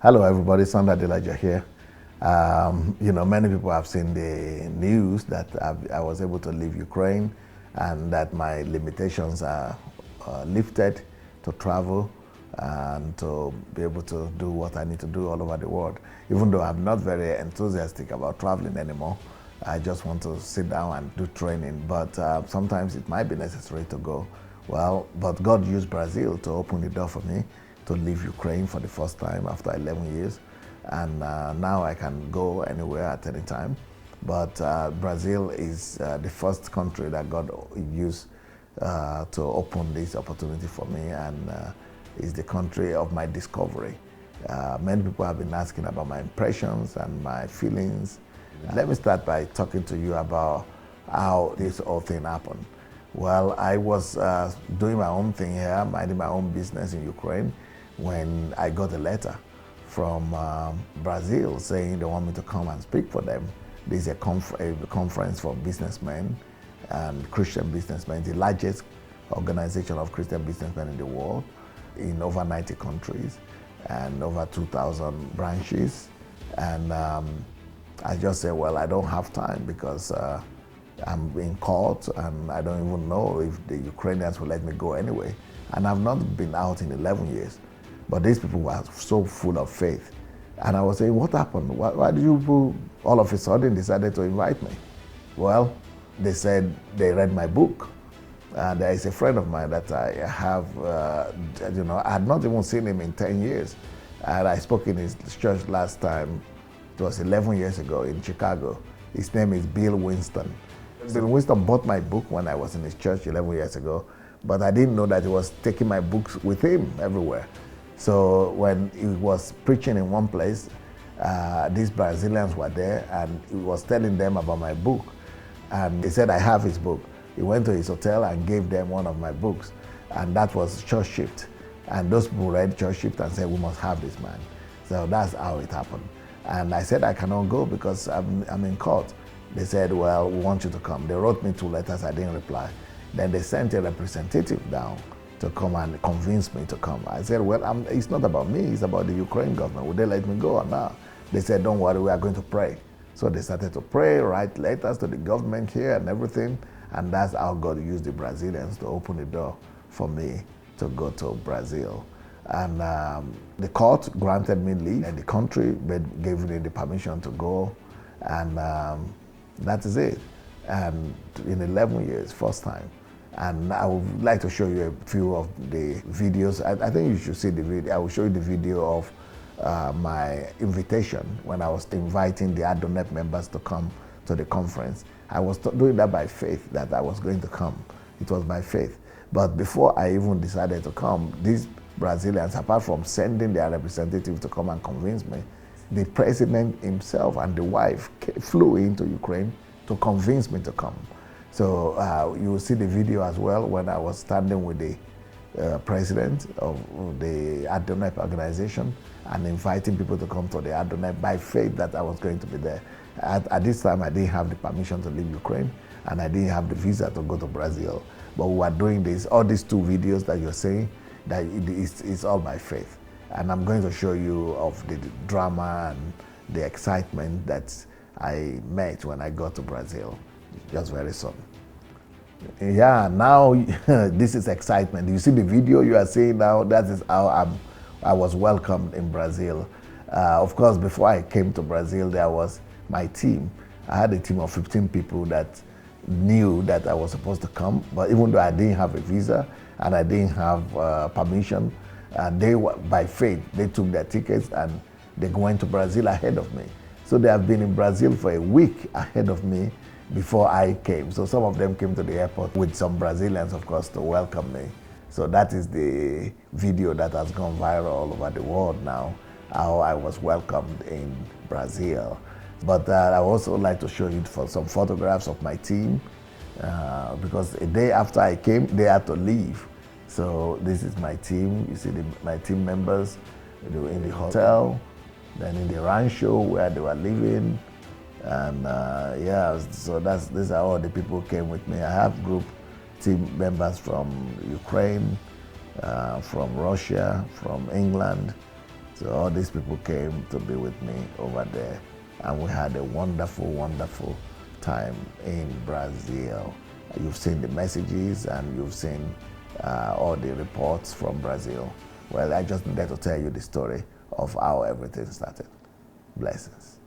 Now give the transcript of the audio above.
Hello, everybody. Adelaja here. Many people have seen the news that I was able to leave Ukraine and that my limitations are lifted to travel and to be able to do what I need to do all over the world. Even though I'm not very enthusiastic about traveling anymore, I just want to sit down and do training. But sometimes it might be necessary to go. Well, but God used Brazil to open the door for me to leave Ukraine for the first time after 11 years. And now I can go anywhere at any time. But Brazil is the first country that God used to open this opportunity for me, and is the country of my discovery. Many people have been asking about my impressions and my feelings. Let me start by talking to you about how this whole thing happened. Well, I was doing my own thing here, minding my own business in Ukraine, when I got a letter from Brazil saying they want me to come and speak for them. This is a conference for businessmen and Christian businessmen, the largest organization of Christian businessmen in the world, in over 90 countries and over 2,000 branches. And I just said, well, I don't have time because I'm in court and I don't even know if the Ukrainians will let me go anyway. And I've not been out in 11 years. But these people were so full of faith. And I was saying, what happened? Why did you people all of a sudden decided to invite me? Well, they said they read my book. There is a friend of mine that I have, I had not even seen him in 10 years. And I spoke in his church last time. It was 11 years ago in Chicago. His name is Bill Winston. Bill Winston bought my book when I was in his church 11 years ago, but I didn't know that he was taking my books with him everywhere. So when he was preaching in one place, these Brazilians were there and he was telling them about my book. And he said, I have his book. He went to his hotel and gave them one of my books. And that was Church Shift. And those people read Church Shift and said, we must have this man. So that's how it happened. And I said, I cannot go because I'm in court. They said, well, we want you to come. They wrote me 2 letters, I didn't reply. Then they sent a representative down to come and convince me to come. I said, well, it's not about me, it's about the Ukraine government. Would they let me go or not? They said, don't worry, we are going to pray. So they started to pray, write letters to the government here and everything. And that's how God used the Brazilians to open the door for me to go to Brazil. And the court granted me leave, and the country gave me the permission to go. And that is it. And in 11 years, first time. And I would like to show you a few of the videos. I think you should see the video. I will show you the video of my invitation when I was inviting the Adelaja members to come to the conference. I was doing that by faith, that I was going to come. It was by faith. But before I even decided to come, these Brazilians, apart from sending their representative to come and convince me, the president himself and the wife flew into Ukraine to convince me to come. So you will see the video as well when I was standing with the president of the Adelaja organization and inviting people to come to the Adelaja by faith that I was going to be there. At this time, I didn't have the permission to leave Ukraine and I didn't have the visa to go to Brazil. But we were doing this, all these 2 videos that you're seeing, that it's all by faith. And I'm going to show you of the drama and the excitement that I met when I got to Brazil, just very soon. Yeah, now this is excitement. You see the video you are seeing now, that is how I was welcomed in Brazil. Of course, before I came to Brazil, there was my team. I had a team of 15 people that knew that I was supposed to come, but even though I didn't have a visa and I didn't have permission, they were, by faith, they took their tickets and they went to Brazil ahead of me. So they have been in Brazil for a week ahead of me before I came. So some of them came to the airport with some Brazilians, of course, to welcome me. So that is the video that has gone viral all over the world now, how I was welcomed in Brazil. But I also like to show you some photographs of my team because a day after I came, they had to leave. So this is my team. You see my team members. They were in the hotel, then in the rancho where they were living. And so these are all the people who came with me. I have group team members from Ukraine, from Russia, from England, So all these people came to be with me over there, and we had a wonderful, wonderful time in Brazil. You've seen the messages and you've seen all the reports from Brazil. Well, I just needed to tell you the story of how everything started. Blessings.